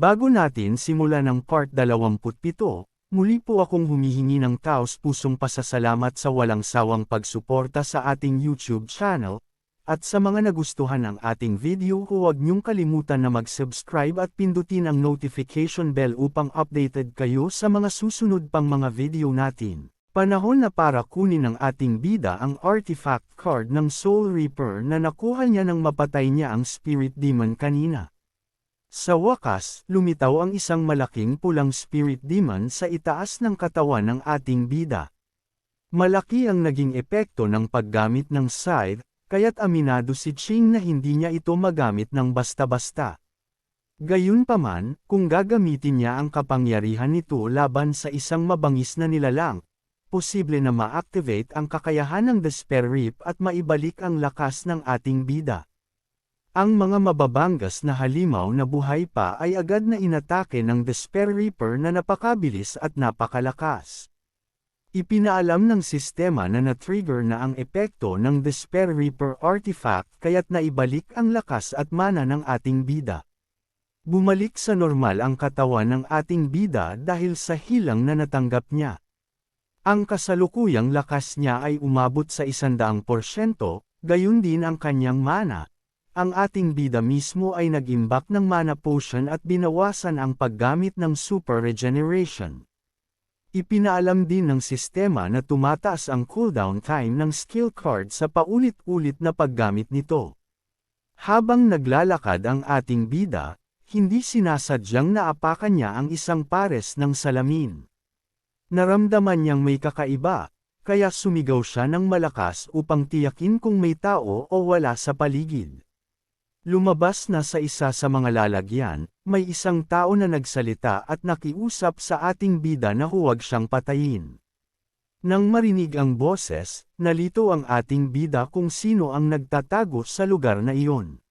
Bago natin simulan ang part 27, muli po akong humihingi ng taos-pusong pasasalamat sa walang sawang pagsuporta sa ating YouTube channel, at sa mga nagustuhan ng ating video huwag niyong kalimutan na mag-subscribe at pindutin ang notification bell upang updated kayo sa mga susunod pang mga video natin. Panahon na para kunin ng ating bida ang artifact card ng Soul Reaper na nakuha niya nang mapatay niya ang Spirit Demon kanina. Sa wakas, lumitaw ang isang malaking pulang Spirit Demon sa itaas ng katawan ng ating bida. Malaki ang naging epekto ng paggamit ng scythe, kaya't aminado si Ching na hindi niya ito magamit ng basta-basta. Gayunpaman, kung gagamitin niya ang kapangyarihan nito laban sa isang mabangis na nilalang, posible na ma-activate ang kakayahan ng Despair Rip at maibalik ang lakas ng ating bida. Ang mga mababangas na halimaw na buhay pa ay agad na inatake ng Despair Reaper na napakabilis at napakalakas. Ipinaalam ng sistema na na-trigger na ang epekto ng Despair Reaper artifact kaya't naibalik ang lakas at mana ng ating bida. Bumalik sa normal ang katawan ng ating bida dahil sa hilang na natanggap niya. Ang kasalukuyang lakas niya ay umabot sa 100%, gayon din ang kanyang mana. Ang ating bida mismo ay nag-imbak ng mana potion at binawasan ang paggamit ng super regeneration. Ipinaalam din ng sistema na tumataas ang cooldown time ng skill card sa paulit-ulit na paggamit nito. Habang naglalakad ang ating bida, hindi sinasadyang naapakan niya ang isang pares ng salamin. Naramdaman niyang may kakaiba, kaya sumigaw siya ng malakas upang tiyakin kung may tao o wala sa paligid. Lumabas na sa isa sa mga lalagyan, may isang tao na nagsalita at nakiusap sa ating bida na huwag siyang patayin. Nang marinig ang boses, nalito ang ating bida kung sino ang nagtatago sa lugar na iyon.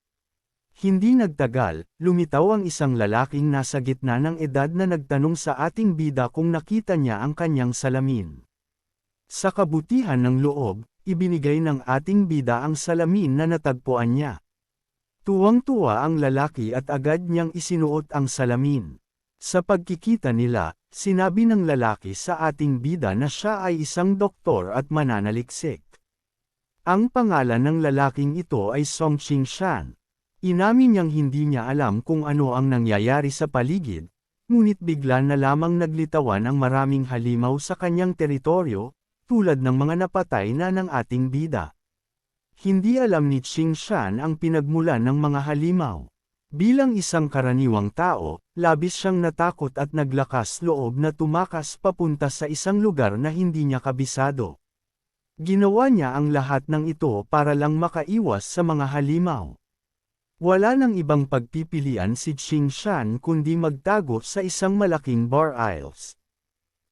Hindi nagtagal, lumitaw ang isang lalaking nasa gitna ng edad na nagtanong sa ating bida kung nakita niya ang kanyang salamin. Sa kabutihan ng loob, ibinigay ng ating bida ang salamin na natagpuan niya. Tuwang-tuwa ang lalaki at agad niyang isinuot ang salamin. Sa pagkikita nila, sinabi ng lalaki sa ating bida na siya ay isang doktor at mananaliksik. Ang pangalan ng lalaking ito ay Song Ching Shan. Inamin niyang hindi niya alam kung ano ang nangyayari sa paligid, ngunit bigla na lamang naglitawan ang maraming halimaw sa kanyang teritoryo, tulad ng mga napatay na ng ating bida. Hindi alam ni Ching Shan ang pinagmulan ng mga halimaw. Bilang isang karaniwang tao, labis siyang natakot at naglakas loob na tumakas papunta sa isang lugar na hindi niya kabisado. Ginawa niya ang lahat ng ito para lang makaiwas sa mga halimaw. Wala nang ibang pagpipilian si Ching Shan kundi magtago sa isang malaking bar aisles.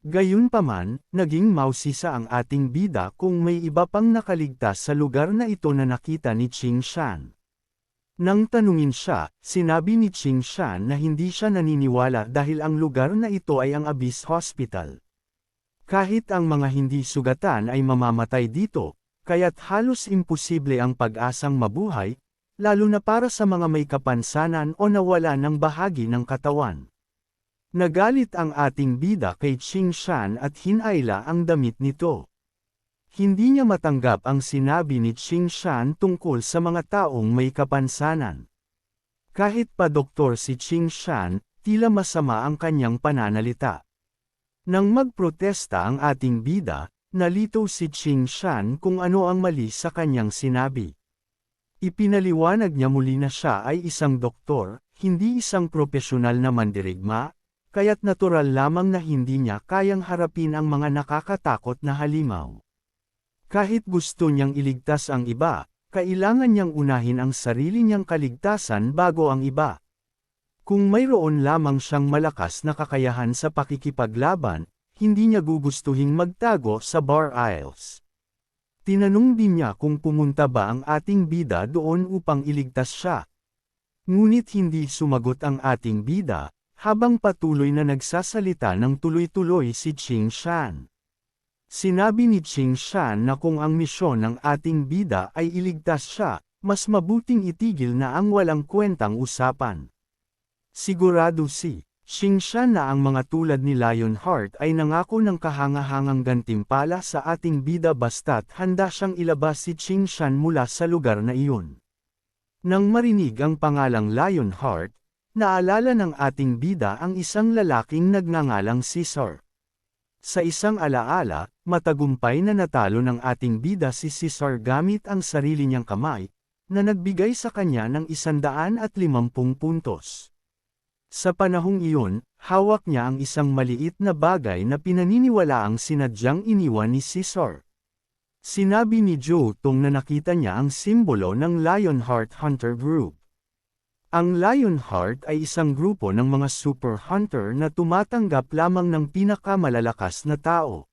Gayunpaman, naging mausisa ang ating bida kung may iba pang nakaligtas sa lugar na ito na nakita ni Ching Shan. Nang tanungin siya, sinabi ni Ching Shan na hindi siya naniniwala dahil ang lugar na ito ay ang Abyss Hospital. Kahit ang mga hindi sugatan ay mamamatay dito, kaya't halos imposible ang pag-asang mabuhay, lalo na para sa mga may kapansanan o nawala ng bahagi ng katawan. Nagalit ang ating bida kay Ching Shan at hinayla ang damit nito. Hindi niya matanggap ang sinabi ni Ching Shan tungkol sa mga taong may kapansanan. Kahit pa doktor si Ching Shan, tila masama ang kanyang pananalita. Nang magprotesta ang ating bida, nalito si Ching Shan kung ano ang mali sa kanyang sinabi. Ipinaliwanag niya muli na siya ay isang doktor, hindi isang propesyonal na mandirigma, kaya't natural lamang na hindi niya kayang harapin ang mga nakakatakot na halimaw. Kahit gusto niyang iligtas ang iba, kailangan niyang unahin ang sarili niyang kaligtasan bago ang iba. Kung mayroon lamang siyang malakas na kakayahan sa pakikipaglaban, hindi niya gugustuhing magtago sa bar aisles. Tinanong din niya kung pumunta ba ang ating bida doon upang iligtas siya. Ngunit hindi sumagot ang ating bida, habang patuloy na nagsasalita ng tuloy-tuloy si Ching Shan. Sinabi ni Ching Shan na kung ang misyon ng ating bida ay iligtas siya, mas mabuting itigil na ang walang kwentang usapan. Sigurado si Qingshan na ang mga tulad ni Lionheart ay nangako ng kahangahangang gantimpala sa ating bida basta't handa siyang ilabas si Qingshan mula sa lugar na iyon. Nang marinig ang pangalang Lionheart, naalala ng ating bida ang isang lalaking nagngangalang Caesar. Sa isang alaala, matagumpay na natalo ng ating bida si Caesar gamit ang sarili niyang kamay, na nagbigay sa kanya ng 150 puntos. Sa panahong iyon, hawak niya ang isang maliit na bagay na pinaniniwalaang sinadyang iniwan ni Caesar. Sinabi ni Joe Tong na nakita niya ang simbolo ng Lionheart Hunter Group. Ang Lionheart ay isang grupo ng mga super hunter na tumatanggap lamang ng pinakamalalakas na tao.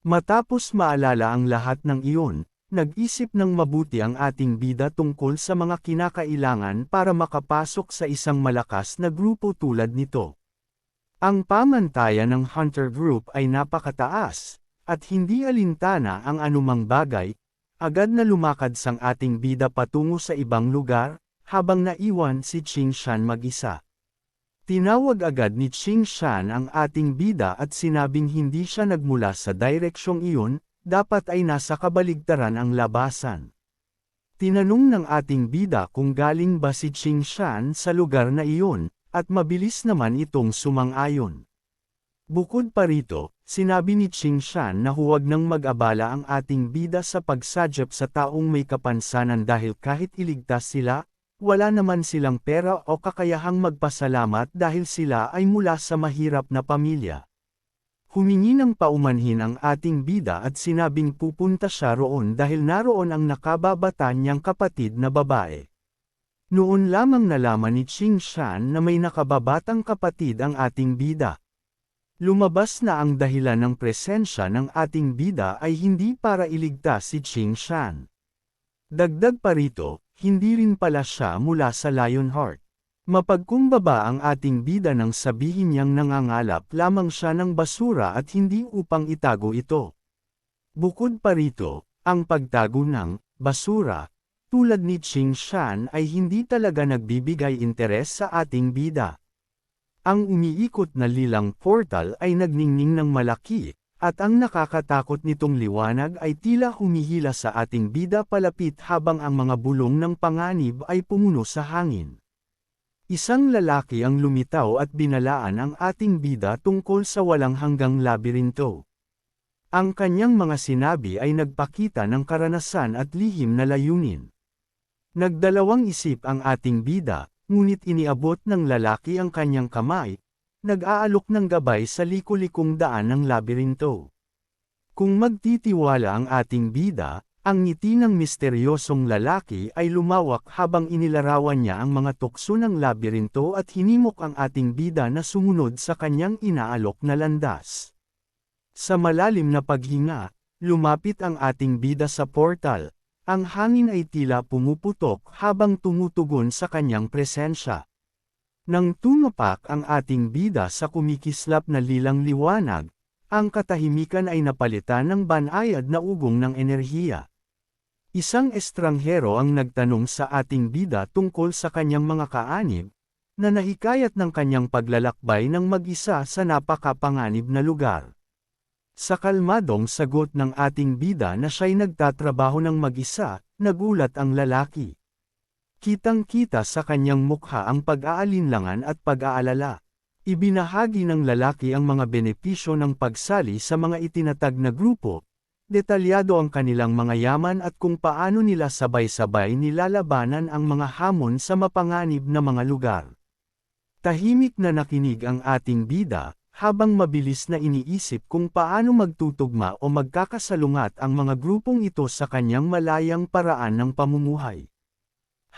Matapos maalala ang lahat ng iyon, nag-isip ng mabuti ang ating bida tungkol sa mga kinakailangan para makapasok sa isang malakas na grupo tulad nito. Ang pamantayan ng Hunter Group ay napakataas, at hindi alintana ang anumang bagay, agad na lumakad sang ating bida patungo sa ibang lugar, habang naiwan si Qingshan mag-isa. Tinawag agad ni Qingshan ang ating bida at sinabing hindi siya nagmula sa direksyong iyon, dapat ay nasa kabaligtaran ang labasan. Tinanong ng ating bida kung galing ba si Qingshan sa lugar na iyon, at mabilis naman itong sumang-ayon. Bukod pa rito, sinabi ni Qingshan na huwag nang mag-abala ang ating bida sa pagsadyap sa taong may kapansanan dahil kahit iligtas sila, wala naman silang pera o kakayahang magpasalamat dahil sila ay mula sa mahirap na pamilya. Humingi ng paumanhin ang ating bida at sinabing pupunta siya roon dahil naroon ang nakababata niyang kapatid na babae. Noon lamang nalaman ni Qingshan na may nakababatang kapatid ang ating bida. Lumabas na ang dahilan ng presensya ng ating bida ay hindi para iligtas si Qingshan. Dagdag pa rito, hindi rin pala siya mula sa Lionheart. Mapagkumbaba ang ating bida nang sabihin niyang nangangalap lamang siya ng basura at hindi upang itago ito. Bukod pa rito, ang pagtago ng basura, tulad ni Qingshan ay hindi talaga nagbibigay interes sa ating bida. Ang umiikot na lilang portal ay nagningning ng malaki, at ang nakakatakot nitong liwanag ay tila humihila sa ating bida palapit habang ang mga bulong ng panganib ay pumuno sa hangin. Isang lalaki ang lumitaw at binalaan ang ating bida tungkol sa walang hanggang labirinto. Ang kanyang mga sinabi ay nagpakita ng karanasan at lihim na layunin. Nagdalawang isip ang ating bida, ngunit iniabot ng lalaki ang kanyang kamay, nag-aalok ng gabay sa liku-likong daan ng labirinto. Kung magtitiwala ang ating bida, ang ngiti ng misteryosong lalaki ay lumawak habang inilarawan niya ang mga tukso ng labirinto at hinimok ang ating bida na sumunod sa kanyang inaalok na landas. Sa malalim na paghinga, lumapit ang ating bida sa portal. Ang hangin ay tila pumuputok habang tumutugon sa kanyang presensya. Nang tumapak ang ating bida sa kumikislap na lilang liwanag, ang katahimikan ay napalitan ng banayad na ugong ng enerhiya. Isang estranghero ang nagtanong sa ating bida tungkol sa kanyang mga kaanib, na nahikayat ng kanyang paglalakbay ng mag-isa sa napakapanganib na lugar. Sa kalmadong sagot ng ating bida na siya'y nagtatrabaho ng mag-isa, nagulat ang lalaki. Kitang-kita sa kanyang mukha ang pag-aalinlangan at pag-aalala. Ibinahagi ng lalaki ang mga benepisyo ng pagsali sa mga itinatag na grupo, detalyado ang kanilang mga yaman at kung paano nila sabay-sabay nilalabanan ang mga hamon sa mapanganib na mga lugar. Tahimik na nakinig ang ating bida, habang mabilis na iniisip kung paano magtutugma o magkakasalungat ang mga grupong ito sa kanyang malayang paraan ng pamumuhay.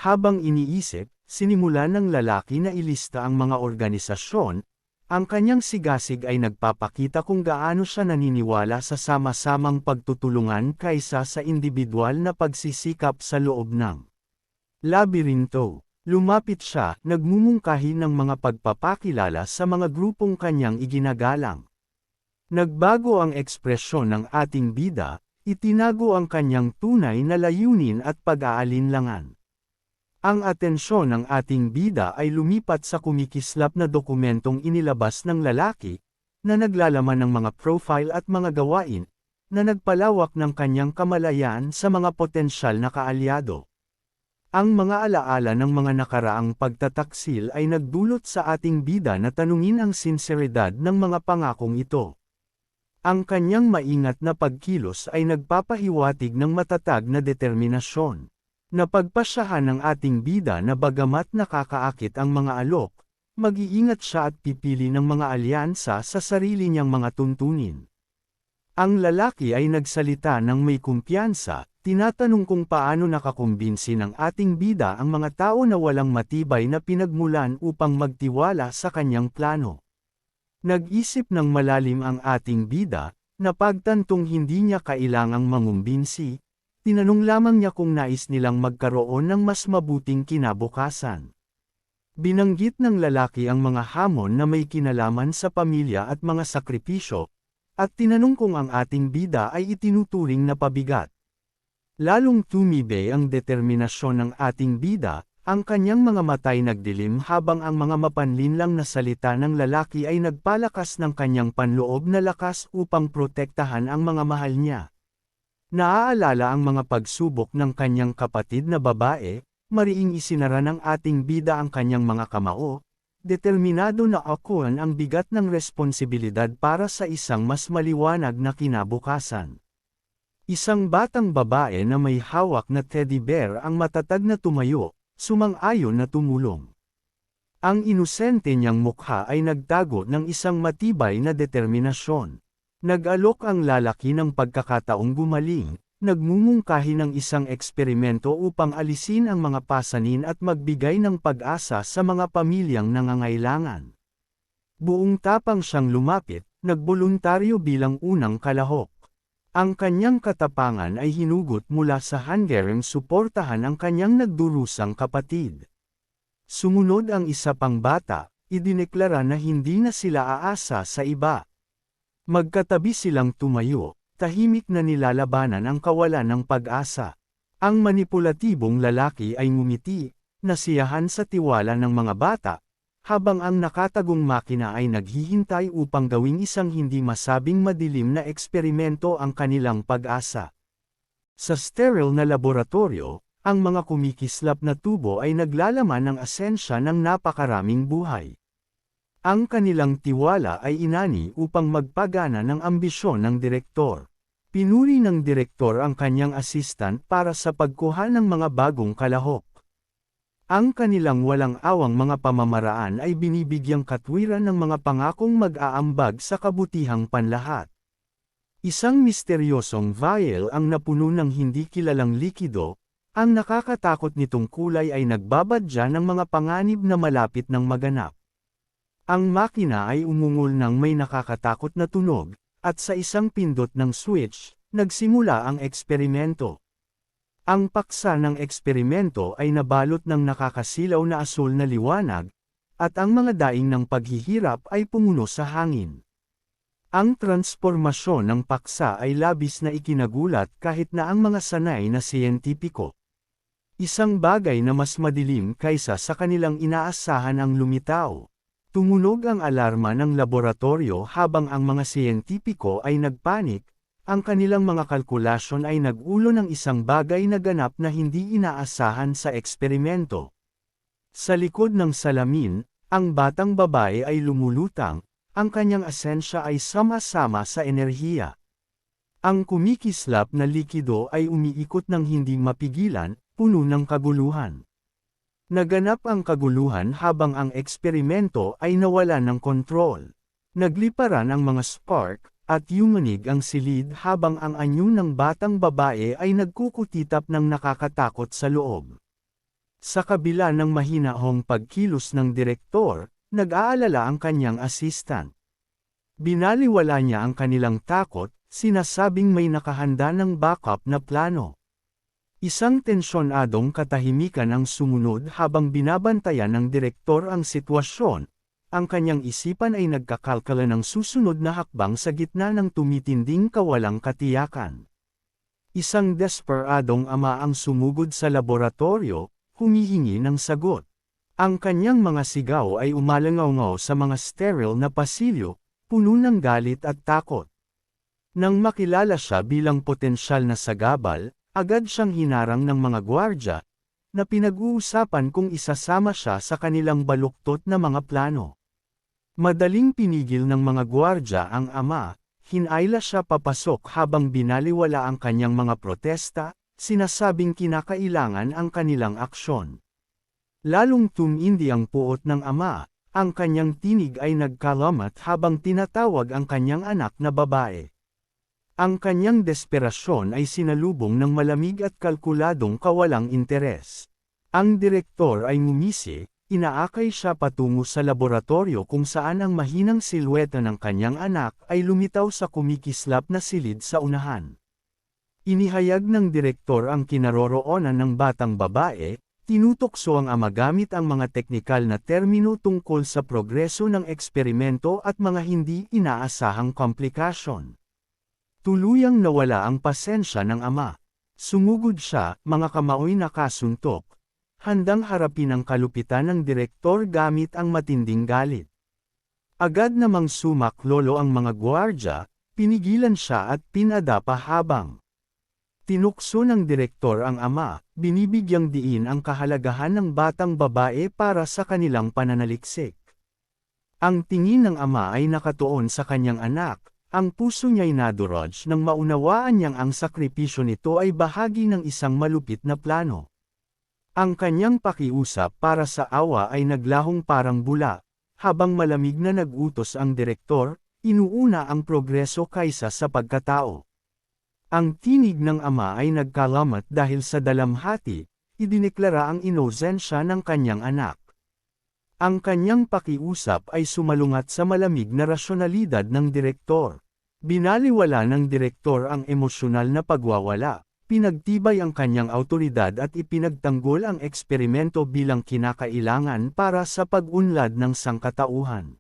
Habang iniisip, sinimulan ng lalaki na ilista ang mga organisasyon. Ang kanyang sigasig ay nagpapakita kung gaano siya naniniwala sa sama-samang pagtutulungan kaysa sa individual na pagsisikap sa loob ng labirinto. Lumapit siya, nagmumungkahi ng mga pagpapakilala sa mga grupong kanyang iginagalang. Nagbago ang ekspresyon ng ating bida, itinago ang kanyang tunay na layunin at pag-aalinlangan. Ang atensyon ng ating bida ay lumipat sa kumikislap na dokumentong inilabas ng lalaki, na naglalaman ng mga profile at mga gawain, na nagpalawak ng kanyang kamalayan sa mga potensyal na kaalyado. Ang mga alaala ng mga nakaraang pagtataksil ay nagdulot sa ating bida na tanungin ang sinseridad ng mga pangakong ito. Ang kanyang maingat na pagkilos ay nagpapahiwatig ng matatag na determinasyon. Napagpasyahan ng ating bida na bagamat nakakaakit ang mga alok, mag-iingat siya at pipili ng mga alyansa sa sarili niyang mga tuntunin. Ang lalaki ay nagsalita ng may kumpiyansa, tinatanong kung paano nakakumbinsi ng ating bida ang mga tao na walang matibay na pinagmulan upang magtiwala sa kanyang plano. Nag-isip ng malalim ang ating bida, na pagtantong hindi niya kailangang mangumbinsi, tinanong lamang niya kung nais nilang magkaroon ng mas mabuting kinabukasan. Binanggit ng lalaki ang mga hamon na may kinalaman sa pamilya at mga sakripisyo, at tinanong kung ang ating bida ay itinuturing na pabigat. Lalong tumibay ang determinasyon ng ating bida, ang kanyang mga matay nagdilim habang ang mga mapanlinlang na salita ng lalaki ay nagpalakas ng kanyang panloob na lakas upang protektahan ang mga mahal niya. Naaalala ang mga pagsubok ng kanyang kapatid na babae, mariing isinara ng ating bida ang kanyang mga kamao, determinado na akuan ang bigat ng responsibilidad para sa isang mas maliwanag na kinabukasan. Isang batang babae na may hawak na teddy bear ang matatag na tumayo, sumang-ayon na tumulong. Ang inosente niyang mukha ay nagtago ng isang matibay na determinasyon. Nag-alok ang lalaki ng pagkakataong gumaling, nagmumungkahi ng isang eksperimento upang alisin ang mga pasanin at magbigay ng pag-asa sa mga pamilyang nangangailangan. Buong tapang siyang lumapit, nagboluntaryo bilang unang kalahok. Ang kanyang katapangan ay hinugot mula sa hanggarang suportahan ang kanyang nagdurusang kapatid. Sumunod ang isa pang bata, idineklara na hindi na sila aasa sa iba. Magkatabi silang tumayo, tahimik na nilalabanan ang kawalan ng pag-asa. Ang manipulatibong lalaki ay ngumiti, nasiyahan sa tiwala ng mga bata, habang ang nakatagong makina ay naghihintay upang gawing isang hindi masabing madilim na eksperimento ang kanilang pag-asa. Sa sterile na laboratorio, ang mga kumikislap na tubo ay naglalaman ng asensya ng napakaraming buhay. Ang kanilang tiwala ay inani upang magpagana ng ambisyon ng direktor. Pinuri ng direktor ang kanyang assistant para sa pagkuha ng mga bagong kalahok. Ang kanilang walang awang mga pamamaraan ay binibigyang katwiran ng mga pangakong mag-aambag sa kabutihang panlahat. Isang misteryosong vial ang napuno ng hindi kilalang likido, ang nakakatakot nitong kulay ay nagbabadya ng mga panganib na malapit ng maganap. Ang makina ay umungol ng may nakakatakot na tunog, at sa isang pindot ng switch, nagsimula ang eksperimento. Ang paksa ng eksperimento ay nabalot ng nakakasilaw na asul na liwanag, at ang mga daing ng paghihirap ay pumuno sa hangin. Ang transformasyon ng paksa ay labis na ikinagulat kahit na ang mga sanay na siyentipiko. Isang bagay na mas madilim kaysa sa kanilang inaasahan ang lumitaw. Tumunog ang alarma ng laboratorio habang ang mga siyentipiko ay nagpanik. Ang kanilang mga kalkulasyon ay nag-ulo ng isang bagay na ganap na hindi inaasahan sa eksperimento. Sa likod ng salamin, ang batang babae ay lumulutang, ang kanyang asensya ay sama-sama sa enerhiya. Ang kumikislap na likido ay umiikot ng hindi mapigilan, puno ng kaguluhan. Naganap ang kaguluhan habang ang eksperimento ay nawalan ng kontrol. Nagliparan ang mga spark, at yumanig ang silid habang ang anyo ng batang babae ay nagkukutitap ng nakakatakot sa loob. Sa kabila ng mahinahong pagkilos ng direktor, nag-aalala ang kanyang assistant. Binaliwala niya ang kanilang takot, sinasabing may nakahanda ng backup na plano. Isang tensyonadong katahimikan ang sumunod habang binabantayan ng direktor ang sitwasyon. Ang kanyang isipan ay nagkakalkala ng susunod na hakbang sa gitna ng tumitinding kawalang katiyakan. Isang desperadong ama ang sumugod sa laboratorio, humihingi ng sagot. Ang kanyang mga sigaw ay umalangaw-ngaw sa mga sterile na pasilyo, puno ng galit at takot. Nang makilala siya bilang potensyal na sagabal, agad siyang hinarang ng mga gwardya, na pinag-uusapan kung isasama siya sa kanilang baluktot na mga plano. Madaling pinigil ng mga gwardya ang ama, hinayla siya papasok habang binaliwala ang kanyang mga protesta, sinasabing kinakailangan ang kanilang aksyon. Lalong tumindi ang puot ng ama, ang kanyang tinig ay nagkalamat habang tinatawag ang kanyang anak na babae. Ang kanyang desperasyon ay sinalubong ng malamig at kalkuladong kawalang interes. Ang direktor ay ngumisi, inaakay siya patungo sa laboratorio kung saan ang mahinang silweta ng kanyang anak ay lumitaw sa kumikislap na silid sa unahan. Inihayag ng direktor ang kinaroroonan ng batang babae, tinutokso ang ama gamit ang mga teknikal na termino tungkol sa progreso ng eksperimento at mga hindi inaasahang komplikasyon. Tuluyang nawala ang pasensya ng ama. Sumugod siya, mga kamaoy nakasuntok, handang harapin ang kalupitan ng direktor gamit ang matinding galit. Agad namang sumaklolo ang mga gwardya, pinigilan siya at pinadapa habang tinukso ng direktor ang ama, binibigyang diin ang kahalagahan ng batang babae para sa kanilang pananaliksik. Ang tingin ng ama ay nakatuon sa kanyang anak, ang puso niya'y nadurog nang maunawaan niyang ang sakripisyo nito ay bahagi ng isang malupit na plano. Ang kanyang pakiusap para sa awa ay naglahong parang bula, habang malamig na nag-utos ang direktor, inuuna ang progreso kaysa sa pagkatao. Ang tinig ng ama ay nagkalamat dahil sa dalamhati, idineklara ang inosensya ng kanyang anak. Ang kanyang pakiusap ay sumalungat sa malamig na rasyonalidad ng direktor. Binaliwala ng direktor ang emosyonal na pagwawala, pinagtibay ang kanyang awtoridad at ipinagtanggol ang eksperimento bilang kinakailangan para sa pag-unlad ng sangkatauhan.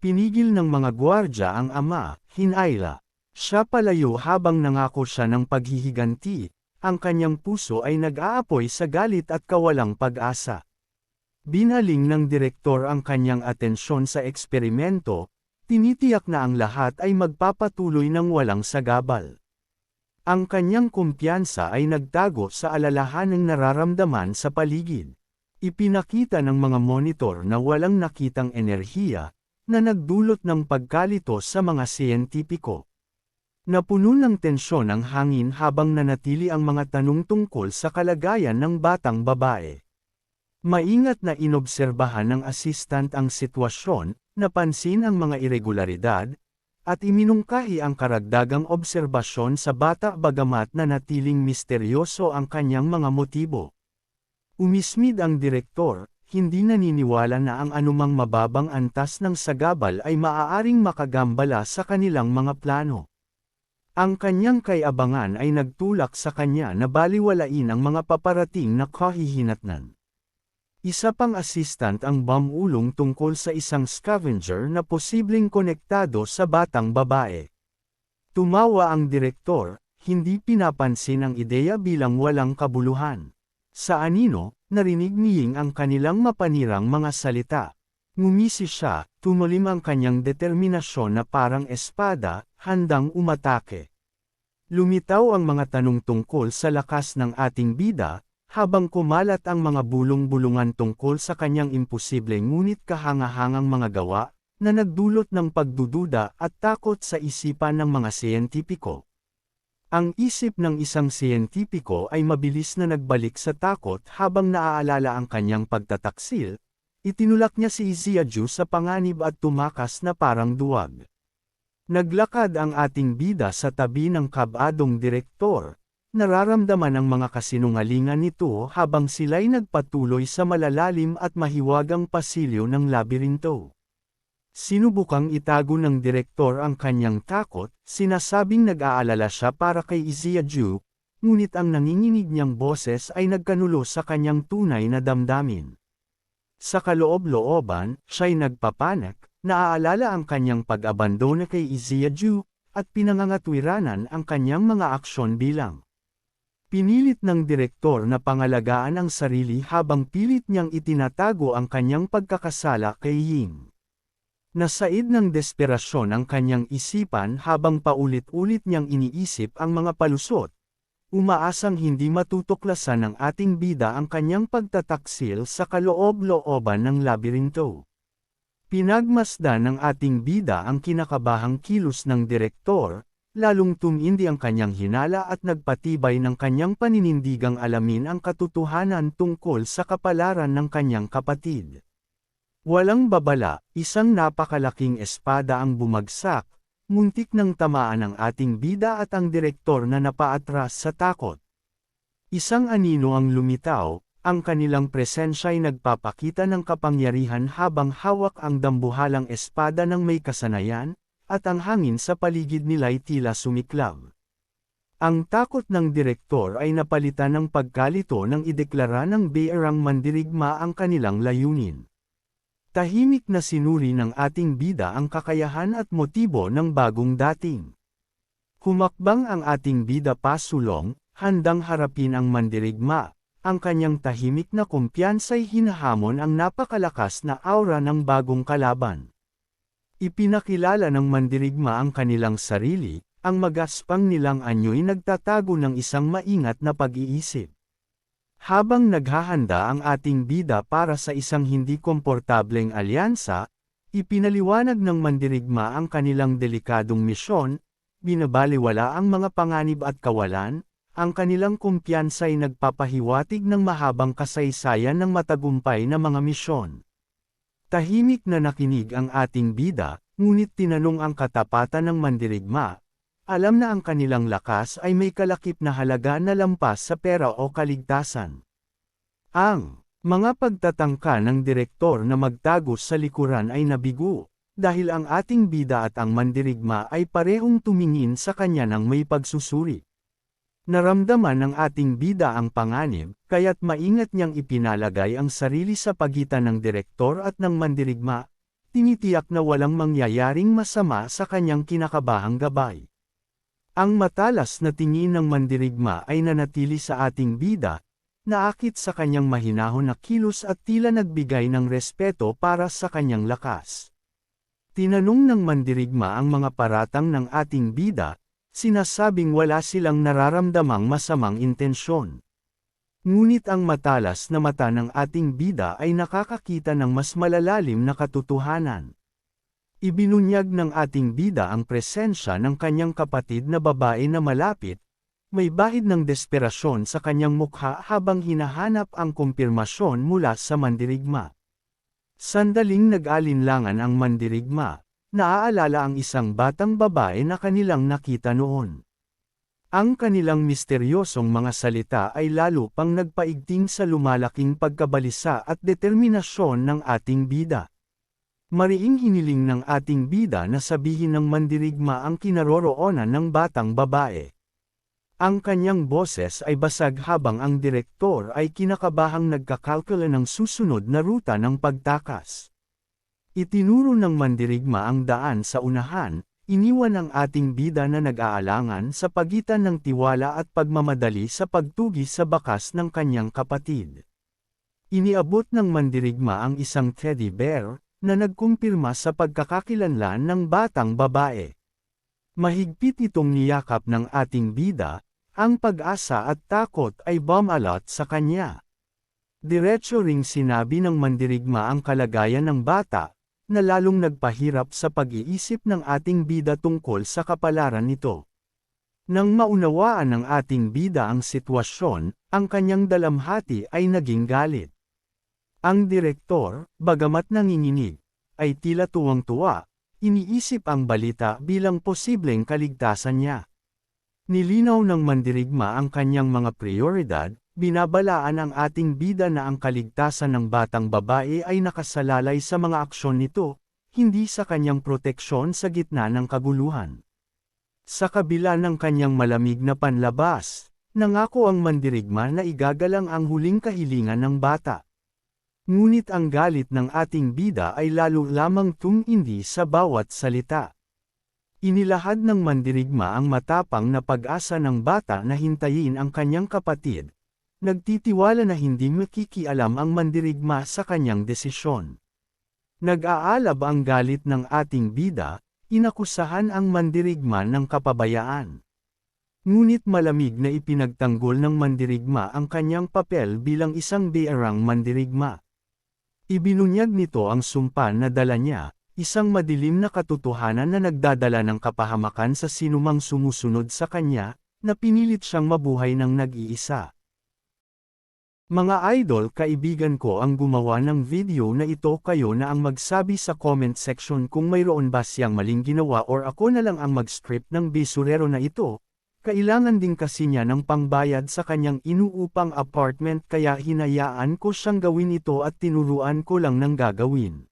Pinigil ng mga gwardya ang ama, hinayla. Siya palayo habang nangako siya ng paghihiganti, ang kanyang puso ay nag-aapoy sa galit at kawalang pag-asa. Binaling ng direktor ang kanyang atensyon sa eksperimento, tinitiyak na ang lahat ay magpapatuloy ng walang sagabal. Ang kanyang kumpiyansa ay nagtago sa alalahanang nararamdaman sa paligid. Ipinakita ng mga monitor na walang nakitang enerhiya, na nagdulot ng pagkalito sa mga siyentipiko. Napuno ng tensyon ang hangin habang nanatili ang mga tanong tungkol sa kalagayan ng batang babae. Maingat na inobserbahan ng assistant ang sitwasyon, napansin ang mga irregularidad, at iminungkahi ang karagdagang obserbasyon sa bata bagamat na natiling misteryoso ang kanyang mga motibo. Umismid ang direktor, hindi naniniwala na ang anumang mababang antas ng sagabal ay maaaring makagambala sa kanilang mga plano. Ang kanyang kayabangan ay nagtulak sa kanya na baliwalain ang mga paparating na kahihinatnan. Isa pang assistant ang bumulong tungkol sa isang scavenger na posibleng konektado sa batang babae. Tumawa ang direktor, hindi pinapansin ang ideya bilang walang kabuluhan. Sa anino, narinig niying ang kanilang mapanirang mga salita. Ngumisi siya, tumulim ang kanyang determinasyon na parang espada, handang umatake. Lumitaw ang mga tanong tungkol sa lakas ng ating bida, habang kumalat ang mga bulong-bulungan tungkol sa kanyang imposible ngunit kahangahangang mga gawa, na nagdulot ng pagdududa at takot sa isipan ng mga siyentipiko. Ang isip ng isang siyentipiko ay mabilis na nagbalik sa takot habang naaalala ang kanyang pagtataksil. Itinulak niya si Iziaju sa panganib at tumakas na parang duwag. Naglakad ang ating bida sa tabi ng kabadong direktor. Nararamdaman ang mga kasinungalingan nito habang sila'y nagpatuloy sa malalalim at mahiwagang pasilyo ng labirinto. Sinubukang itago ng direktor ang kanyang takot, sinasabing nag-aalala siya para kay Iziaju, ngunit ang nanginginig niyang boses ay nagkanulo sa kanyang tunay na damdamin. Sa kaloob-looban, siya'y nagpapanik, naaalala ang kanyang pag-abandona kay Iziaju, at pinangangatwiranan ang kanyang mga aksyon bilang Pinilit ng direktor na pangalagaan ang sarili habang pilit niyang itinatago ang kanyang pagkakasala kay Ying. Nasaid ng desperasyon ang kanyang isipan habang paulit-ulit niyang iniisip ang mga palusot. Umaasang hindi matutuklasan ng ating bida ang kanyang pagtataksil sa kaloob-looban ng labirinto. Pinagmasdan ng ating bida ang kinakabahang kilos ng direktor, lalong tumindi ang kanyang hinala at nagpatibay ng kanyang paninindigang alamin ang katotohanan tungkol sa kapalaran ng kanyang kapatid. Walang babala, isang napakalaking espada ang bumagsak, muntik nang tamaan ang ating bida at ang direktor na napaatras sa takot. Isang anino ang lumitaw, ang kanilang presensya'y nagpapakita ng kapangyarihan habang hawak ang dambuhalang espada ng may kasanayan, at ang hangin sa paligid nila'y tila sumiklab. Ang takot ng direktor ay napalitan ng pagkalito nang ideklara ng beerang mandirigma ang kanilang layunin. Tahimik na sinuri ng ating bida ang kakayahan at motibo ng bagong dating. Humakbang ang ating bida pasulong, handang harapin ang mandirigma. Ang kanyang tahimik na kumpiyansa'y hinahamon ang napakalakas na aura ng bagong kalaban. Ipinakilala ng mandirigma ang kanilang sarili, ang magaspang nilang anyo'y nagtatago ng isang maingat na pag-iisip. Habang naghahanda ang ating bida para sa isang hindi komportableng alyansa, ipinaliwanag ng mandirigma ang kanilang delikadong misyon, binabaliwala ang mga panganib at kawalan, ang kanilang kumpiyansa'y nagpapahiwatig ng mahabang kasaysayan ng matagumpay na mga misyon. Tahimik na nakinig ang ating bida, ngunit tinanong ang katapatan ng mandirigma. Alam na ang kanilang lakas ay may kalakip na halaga na lampas sa pera o kaligtasan. Ang mga pagtatangka ng direktor na magtago sa likuran ay nabigo, dahil ang ating bida at ang mandirigma ay parehong tumingin sa kanya ng may pagsusuri. Naramdaman ng ating bida ang panganib, kaya't maingat niyang ipinalagay ang sarili sa pagitan ng direktor at ng mandirigma, tinitiyak na walang mangyayaring masama sa kanyang kinakabahang gabay. Ang matalas na tingin ng mandirigma ay nanatili sa ating bida, naakit sa kanyang mahinahon na kilos at tila nagbigay ng respeto para sa kanyang lakas. Tinanong ng mandirigma ang mga paratang ng ating bida, sinasabing wala silang nararamdamang masamang intensyon. Ngunit ang matalas na mata ng ating bida ay nakakakita ng mas malalalim na katotohanan. Ibinunyag ng ating bida ang presensya ng kanyang kapatid na babae na malapit, may bahid ng desperasyon sa kanyang mukha habang hinahanap ang kumpirmasyon mula sa mandirigma. Sandaling nag-alinlangan ang mandirigma, naaalala ang isang batang babae na kanilang nakita noon. Ang kanilang misteryosong mga salita ay lalo pang nagpaigting sa lumalaking pagkabalisa at determinasyon ng ating bida. Mariing hiniling ng ating bida na sabihin ng mandirigma ang kinaroroonan ng batang babae. Ang kanyang boses ay basag habang ang direktor ay kinakabahang nagkakalkula ng susunod na ruta ng pagtakas. Itinuro ng mandirigma ang daan sa unahan, iniwan ang ating bida na nag-aalangan sa pagitan ng tiwala at pagmamadali sa pagtugi sa bakas ng kanyang kapatid. Iniabot ng mandirigma ang isang teddy bear, na nagkumpirma sa pagkakakilanlan ng batang babae. Mahigpit itong niyakap ng ating bida, ang pag-asa at takot ay bumalot sa kanya. Diretso ring sinabi ng mandirigma ang kalagayan ng bata, na lalong nagpahirap sa pag-iisip ng ating bida tungkol sa kapalaran nito. Nang maunawaan ng ating bida ang sitwasyon, ang kanyang dalamhati ay naging galit. Ang direktor, bagamat nanginginig, ay tila tuwang-tuwa, iniisip ang balita bilang posibleng kaligtasan niya. Nilinaw ng mandirigma ang kanyang mga prioridad, binabalaan ang ating bida na ang kaligtasan ng batang babae ay nakasalalay sa mga aksyon nito, hindi sa kanyang proteksyon sa gitna ng kaguluhan. Sa kabila ng kanyang malamig na panlabas, nangako ang mandirigma na igagalang ang huling kahilingan ng bata. Ngunit ang galit ng ating bida ay lalo lamang tumindi sa bawat salita. Inilahad ng mandirigma ang matapang na pag-asa ng bata na hintayin ang kanyang kapatid. Nagtitiwala na hindi makikialam ang mandirigma sa kanyang desisyon. Nag-aalab ang galit ng ating bida, inakusahan ang mandirigma ng kapabayaan. Ngunit malamig na ipinagtanggol ng mandirigma ang kanyang papel bilang isang bearang mandirigma. Ibinunyag nito ang sumpa na dala niya, isang madilim na katotohanan na nagdadala ng kapahamakan sa sinumang sumusunod sa kanya, na pinilit siyang mabuhay ng nag-iisa. Mga idol, kaibigan ko ang gumawa ng video na ito, kayo na ang magsabi sa comment section kung mayroon ba siyang maling ginawa or ako na lang ang mag-script ng bisurero na ito. Kailangan din kasi niya ng pangbayad sa kanyang inuupang apartment kaya hinayaan ko siyang gawin ito at tinuruan ko lang ng gagawin.